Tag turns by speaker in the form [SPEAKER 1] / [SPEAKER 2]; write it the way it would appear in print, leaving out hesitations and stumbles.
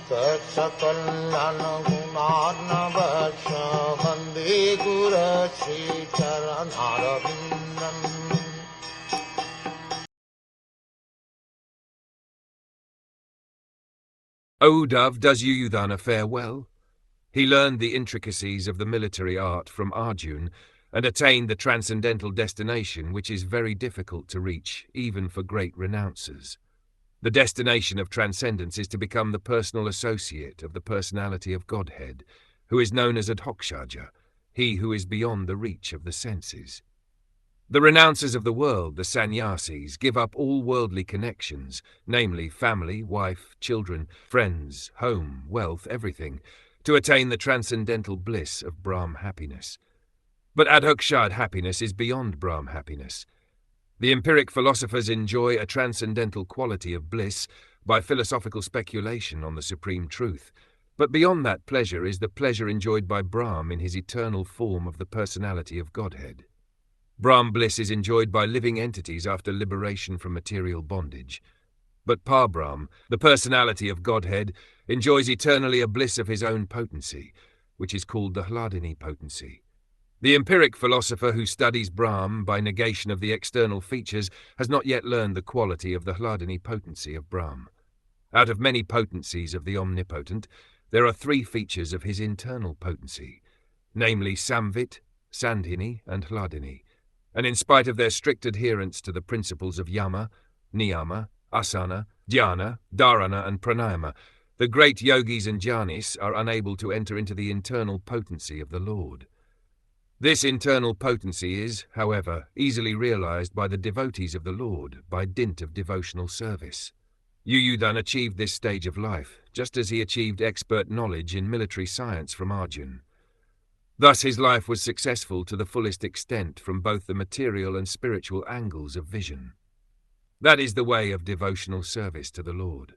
[SPEAKER 1] Saksakallan gunarnavasya Vande Guru Sri Charanaravindan.
[SPEAKER 2] O dove, does Yuyudhana fare well? He learned the intricacies of the military art from Arjuna and attained the transcendental destination which is very difficult to reach, even for great renouncers. The destination of transcendence is to become the personal associate of the personality of Godhead, who is known as Adhokshaja, he who is beyond the reach of the senses. The renouncers of the world, the sannyasis, give up all worldly connections, namely family, wife, children, friends, home, wealth, everything, to attain the transcendental bliss of Brahm happiness. But Adhokshad happiness is beyond Brahm happiness. The empiric philosophers enjoy a transcendental quality of bliss by philosophical speculation on the supreme truth, but beyond that pleasure is the pleasure enjoyed by Brahm in his eternal form of the personality of Godhead. Brahm bliss is enjoyed by living entities after liberation from material bondage. But Parbrahm, the personality of Godhead, enjoys eternally a bliss of his own potency, which is called the Hladini potency. The empiric philosopher who studies Brahm by negation of the external features has not yet learned the quality of the Hladini potency of Brahm. Out of many potencies of the omnipotent, there are three features of his internal potency, namely Samvit, Sandhini, and Hladini. And in spite of their strict adherence to the principles of yama, niyama, asana, dhyana, dharana, and pranayama, the great yogis and jnanis are unable to enter into the internal potency of the Lord. This internal potency is, however, easily realized by the devotees of the Lord by dint of devotional service. Yuyudhana achieved this stage of life, just as he achieved expert knowledge in military science from Arjuna. Thus his life was successful to the fullest extent from both the material and spiritual angles of vision. That is the way of devotional service to the Lord.